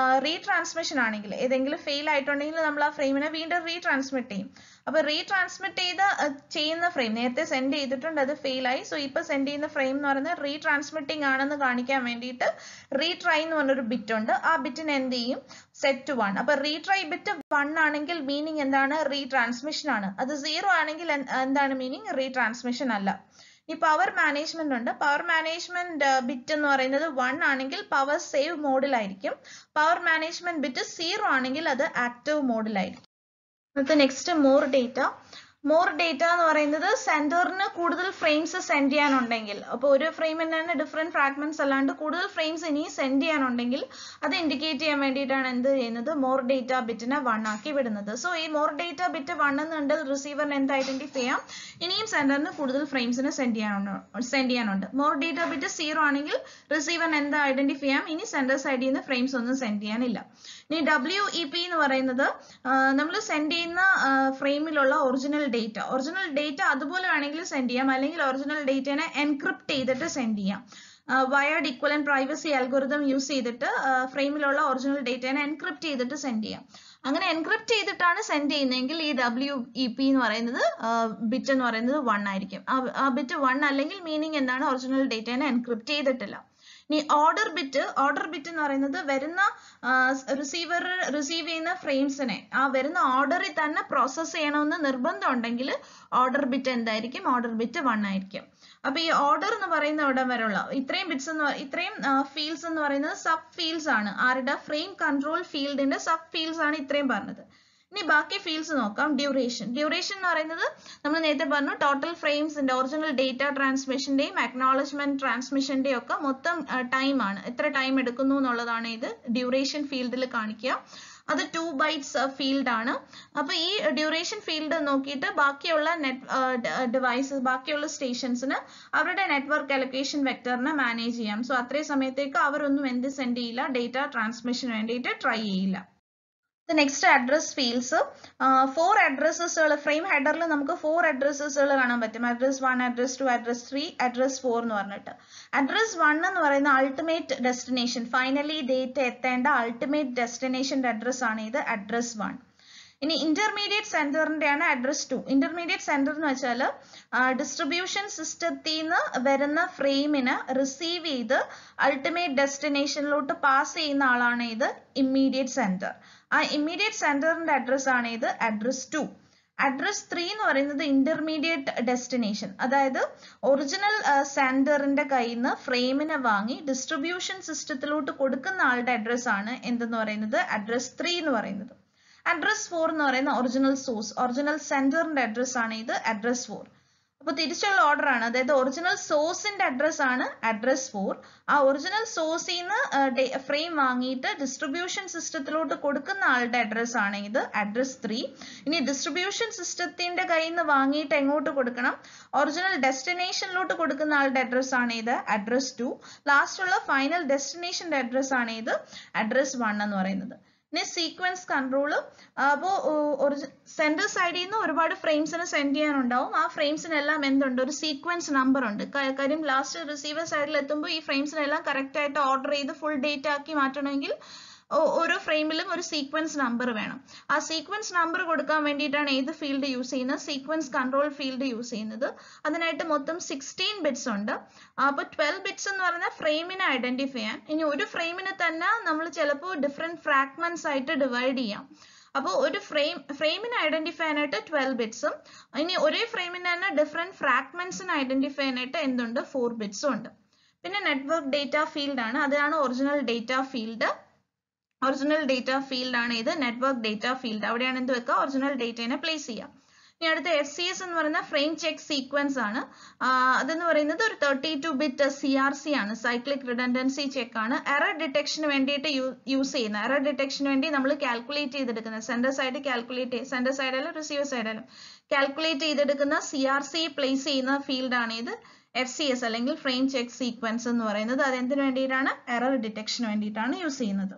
റീട്രാൻസ്മിഷൻ ആണെങ്കിൽ, ഏതെങ്കിലും ഫെയിൽ ആയിട്ടുണ്ടെങ്കിൽ നമ്മൾ ആ ഫ്രെയിമിനെ വീണ്ടും റീട്രാൻസ്മിറ്റ് ചെയ്യും. അപ്പൊ റീട്രാൻസ്മിറ്റ് ചെയ്യുന്ന ഫ്രെയിം നേരത്തെ സെൻഡ് ചെയ്തിട്ടുണ്ട്, അത് ഫെയിൽ ആയി. സോ ഇപ്പൊ സെൻഡ് ചെയ്യുന്ന ഫ്രെയിം എന്ന് പറയുന്നത് റീട്രാൻസ്മിറ്റിംഗ് ആണെന്ന് കാണിക്കാൻ വേണ്ടിയിട്ട് റീട്രൈ എന്ന് പറഞ്ഞൊരു ബിറ്റ് ഉണ്ട്. ആ ബിറ്റിന് എന്ത് ചെയ്യും, സെറ്റ് ടു 1. അപ്പൊ റീട്രൈ ബിറ്റ് 1 ആണെങ്കിൽ മീനിങ് എന്താണ്, റീട്രാൻസ്മിഷൻ ആണ്. അത് 0 ആണെങ്കിൽ എന്താണ് മീനിങ്, റീട്രാൻസ്മിഷൻ അല്ല. ഈ പവർ മാനേജ്മെന്റ് ഉണ്ട്. പവർ മാനേജ്മെന്റ് ബിറ്റ് എന്ന് പറയുന്നത് 1 ആണെങ്കിൽ പവർ സേവ് മോഡിലായിരിക്കും. പവർ മാനേജ്മെന്റ് ബിറ്റ് 0 ആണെങ്കിൽ അത് ആക്റ്റീവ് മോഡിലായിരിക്കും. അടുത്ത next more data. More data എന്ന് പറയുന്നത് സെന്ററിന് കൂടുതൽ ഫ്രെയിംസ് സെൻഡ് ചെയ്യാനുണ്ടെങ്കിൽ, അപ്പോൾ ഒരു ഫ്രെയിമിന് തന്നെ ഡിഫറെന്റ് ഫ്രാഗ്മെന്റ്സ് അല്ലാണ്ട് കൂടുതൽ ഫ്രെയിംസ് ഇനി സെൻഡ് ചെയ്യാനുണ്ടെങ്കിൽ അത് ഇൻഡിക്കേറ്റ് ചെയ്യാൻ വേണ്ടിയിട്ടാണ് എന്ത് ചെയ്യുന്നത്, മോർ ഡേറ്റ ബിറ്റിനെ 1 ആക്കി വിടുന്നത്. സോ ഈ മോർ ഡേറ്റ ബിറ്റ് 1 എന്നുണ്ടെങ്കിൽ റിസീവറിന് എന്ത് ഐഡന്റിഫൈ ചെയ്യാം, ഇനിയും സെന്ററിന് കൂടുതൽ ഫ്രെയിംസിന് സെൻഡ് ചെയ്യാനുണ്ട്. മോർ ഡേറ്റ ബിറ്റ് 0 ആണെങ്കിൽ റിസീവറിന് എന്ത് ഐഡന്റിഫൈ ചെയ്യാം, ഇനി സെന്റർ സൈഡിൽ നിന്ന് ഫ്രെയിംസ് ഒന്നും സെൻഡ് ചെയ്യാനില്ല. ഇനി WEP എന്ന് പറയുന്നത് നമ്മൾ സെൻഡ് ചെയ്യുന്ന ഫ്രെയിമിലുള്ള ഒറിജിനൽ ഡേറ്റ അതുപോലെ വേണമെങ്കിൽ സെൻഡ് ചെയ്യാം, അല്ലെങ്കിൽ ഒറിജിനൽ ഡേറ്റനെ എൻക്രിപ്റ്റ് ചെയ്തിട്ട് സെൻഡ് ചെയ്യാം. Wired equivalent privacy algorithm use ചെയ്തിട്ട് ഫ്രെയിമിലുള്ള ഒറിജിനൽ ഡേറ്റനെ എൻക്രിപ്റ്റ് ചെയ്തിട്ട് സെൻഡ് ചെയ്യാം. അങ്ങനെ എൻക്രിപ്റ്റ് ചെയ്തിട്ടാണ് സെൻഡ് ചെയ്യുന്നതെങ്കിൽ ഈ WEP എന്ന് പറയുന്നത് ബിറ്റ് എന്ന് പറയുന്നത് 1 ആയിരിക്കും. ആ ബിറ്റ് 1 അല്ലെങ്കിൽ മീനിങ് എന്താണ്, ഒറിജിനൽ ഡേറ്റനെ എൻക്രിപ്റ്റ് ചെയ്തിട്ടില്ല. ഇനി ഓർഡർ ബിറ്റ് എന്ന് പറയുന്നത് വരുന്ന റിസീവർ റിസീവ് ചെയ്യുന്ന ഫ്രെയിംസിനെ ആ വരുന്ന ഓർഡറിൽ തന്നെ പ്രോസസ് ചെയ്യണമെന്ന് നിർബന്ധം ഉണ്ടെങ്കിൽ ഓർഡർ ബിറ്റ് എന്തായിരിക്കും, ഓർഡർ ബിറ്റ് 1 ആയിരിക്കും. അപ്പൊ ഈ ഓർഡർ എന്ന് പറയുന്ന ഇവിടം വരെയുള്ള ഇത്രയും ഫീൽഡ്സ് എന്ന് പറയുന്നത് സബ് ഫീൽഡ്സ് ആണ്. ആരുടെ, ഫ്രെയിം കൺട്രോൾ ഫീൽഡിന്റെ സബ് ഫീൽഡ്സ് ആണ് ഇത്രയും പറഞ്ഞത്. ഇനി ബാക്കി ഫീൽഡ്സ് നോക്കാം. ഡ്യൂറേഷൻ എന്ന് പറയുന്നത് നമ്മൾ നേരത്തെ പറഞ്ഞു, ടോട്ടൽ ഫ്രെയിംസിന്റെ ഒറിജിനൽ ഡേറ്റ ട്രാൻസ്മിഷന്റെയും അക്നോളജ്മെന്റ് ട്രാൻസ്മിഷന്റെയും ഒക്കെ മൊത്തം ടൈം ആണ്, എത്ര ടൈം എടുക്കുന്നു എന്നുള്ളതാണ് ഇത് ഡ്യൂറേഷൻ ഫീൽഡിൽ കാണിക്കുക. അത് 2 ബൈറ്റ്സ് ഫീൽഡ് ആണ്. അപ്പൊ ഈ ഡ്യൂറേഷൻ ഫീൽഡ് നോക്കിയിട്ട് ബാക്കിയുള്ള ബാക്കിയുള്ള സ്റ്റേഷൻസിന് അവരുടെ നെറ്റ്വർക്ക് അലൊക്കേഷൻ വെക്ടറിനെ മാനേജ് ചെയ്യാം. സോ അത്രയും സമയത്തേക്ക് അവരൊന്നും എന്ത് സെൻഡ് ചെയ്യില്ല, ഡേറ്റ ട്രാൻസ്മിഷന് വേണ്ടിയിട്ട് ട്രൈ ചെയ്യില്ല. The next address fields, 4 addresses, frame header il namukku 4 addresses കാണാൻ പറ്റും. address 1, address 2, address 3, address 4 എന്ന് പറഞ്ഞിട്ട്. address 1 എന്ന് പറയുന്ന ultimate destination, finally data എത്തേണ്ട ultimate destination address ആണ് ഇത് address 1. ഇനി ഇന്റർമീഡിയറ്റ് സെന്ററിന്റെയാണ് address 2. ഇന്റർമീഡിയറ്റ് സെന്റർ എന്ന് വെച്ചാൽ ഡിസ്ട്രിബ്യൂഷൻ സിസ്റ്റത്തിൽ നിന്ന് വരുന്ന ഫ്രെയിമിനെ റിസീവ് ചെയ്ത് അൾട്ടിമേറ്റ് ഡെസ്റ്റിനേഷനിലോട്ട് പാസ് ചെയ്യുന്ന ആളാണ് ഇത് ഇമ്മീഡിയറ്റ് സെന്റർ. ആ ഇമ്മീഡിയറ്റ് സെന്ററിന്റെ അഡ്രസ് ആണ് ഇത് address 2. address 3 എന്ന് പറയുന്നത് ഇന്റർമീഡിയറ്റ് ഡെസ്റ്റിനേഷൻ, അതായത് ഒറിജിനൽ സെന്ററിന്റെ കയ്യിൽ നിന്ന് ഫ്രെയിമിനെ വാങ്ങി ഡിസ്ട്രിബ്യൂഷൻ സിസ്റ്റത്തിലോട്ട് കൊടുക്കുന്ന ആളുടെ അഡ്രസ് ആണ് എന്തെന്ന് പറയുന്നത് address 3 എന്ന് പറയുന്നത്. address 4 എന്ന് പറയുന്ന ഒറിജിനൽ സോഴ്സ്, ഒറിജിനൽ സെന്ററിന്റെ അഡ്രസ് ആണ് ഇത് address 4. അപ്പോൾ തിരിച്ചുള്ള ഓർഡർ ആണ്, അതായത് ഒറിജിനൽ സോഴ്സിന്റെ അഡ്രസ് ആണ് address 4. ആ ഒറിജിനൽ സോഴ്സിൽ നിന്ന് ഫ്രെയിം വാങ്ങിയിട്ട് ഡിസ്ട്രിബ്യൂഷൻ സിസ്റ്റത്തിലോട്ട് കൊടുക്കുന്ന ആളുടെ അഡ്രസ് ആണ് ഇത് address 3. ഇനി ഡിസ്ട്രിബ്യൂഷൻ സിസ്റ്റത്തിന്റെ കയ്യിൽ നിന്ന് വാങ്ങിയിട്ട് എങ്ങോട്ട് കൊടുക്കണം, ഒറിജിനൽ ഡെസ്റ്റിനേഷനിലോട്ട് കൊടുക്കുന്ന ആളുടെ അഡ്രസ് ആണ് ഇത് address 2. ലാസ്റ്റ് ഉള്ള ഫൈനൽ ഡെസ്റ്റിനേഷന്റെ അഡ്രസ് ആണ് ഇത് address 1 എന്ന് പറയുന്നത്. ഇനി സീക്വൻസ് കൺട്രോൾ, അപ്പോൾ സെൻട്രൽ സൈഡിൽ നിന്ന് ഒരുപാട് ഫ്രെയിംസിന് സെൻഡ് ചെയ്യാനുണ്ടാവും. ആ ഫ്രെയിംസിനെല്ലാം എന്തുണ്ട്, ഒരു സീക്വൻസ് നമ്പർ ഉണ്ട്. കാര്യം ലാസ്റ്റ് റിസീവർ സൈഡിൽ എത്തുമ്പോൾ ഈ ഫ്രെയിംസിനെല്ലാം കറക്റ്റ് ആയിട്ട് ഓർഡർ ചെയ്ത് ഫുൾ ഡേറ്റ ആക്കി മാറ്റണമെങ്കിൽ ഓരോ ഫ്രെയിമിലും ഒരു സീക്വൻസ് നമ്പർ വേണം. ആ സീക്വൻസ് നമ്പർ കൊടുക്കാൻ വേണ്ടിയിട്ടാണ് ഏത് ഫീൽഡ് യൂസ് ചെയ്യുന്നത്, സീക്വൻസ് കൺട്രോൾ ഫീൽഡ് യൂസ് ചെയ്യുന്നത്. അതിനായിട്ട് മൊത്തം 16 ബിറ്റ്സ് ഉണ്ട്. അപ്പോൾ 12 ബിറ്റ്സ് എന്ന് പറഞ്ഞാൽ ഫ്രെയിമിനെ ഐഡന്റിഫൈ ചെയ്യാൻ. ഇനി ഒരു ഫ്രെയിമിനെ തന്നെ നമ്മൾ ചിലപ്പോൾ ഡിഫറെന്റ് ഫ്രാഗ്മെന്റ്സ് ആയിട്ട് ഡിവൈഡ് ചെയ്യാം. അപ്പോൾ ഒരു ഫ്രെയിമിനെ ഐഡന്റിഫൈ ചെയ്യാനായിട്ട് 12 ബിറ്റ്സും, ഇനി ഒരേ ഫ്രെയിമിനെ തന്നെ ഡിഫറെന്റ് ഫ്രാഗ്മെന്റ്സിനെ ഐഡന്റിഫൈ ചെയ്യാനായിട്ട് എന്തുണ്ട്, 4 ബിറ്റ്സും ഉണ്ട്. പിന്നെ നെറ്റ്വർക്ക് ഡേറ്റ ഫീൽഡ് ആണ്, അതാണ് original data field. Original data field ആണ് ഇത് നെറ്റ്വർക്ക് ഡേറ്റ ഫീൽഡ്. അവിടെയാണ് എന്ത് വെക്കുക, ഒറിജിനൽ ഡേറ്റയെ പ്ലേസ് ചെയ്യുക. ഇനി അടുത്ത FCS എന്ന് പറയുന്ന ഫ്രെയിം ചെക്ക് സീക്വൻസ് ആണ്. അതെന്ന് പറയുന്നത് ഒരു 32 ബിറ്റ് CRC ആണ്, സൈക്ലിക് റിഡൻഡൻസി ചെക്ക് ആണ്. എറർ ഡിറ്റക്ഷന് വേണ്ടിയിട്ട് യൂസ് ചെയ്യുന്ന, എറർ ഡിറ്റക്ഷന് വേണ്ടി നമ്മൾ കാൽക്കുലേറ്റ് ചെയ്തെടുക്കുന്ന, സെൻഡർ സൈഡ് കാൽക്കുലേറ്റ്, സെൻഡർ സൈഡായാലും റിസീവർ സൈഡായാലും കാൽക്കുലേറ്റ് ചെയ്തെടുക്കുന്ന CRC പ്ലേസ് ചെയ്യുന്ന ഫീൽഡ് ആണ് ഇത് FCS അല്ലെങ്കിൽ ഫ്രെയിം ചെക്ക് സീക്വൻസ് എന്ന് പറയുന്നത്. അത് എന്തിനു വേണ്ടിയിട്ടാണ്, എറർ ഡിറ്റക്ഷന് വേണ്ടിയിട്ടാണ് യൂസ് ചെയ്യുന്നത്.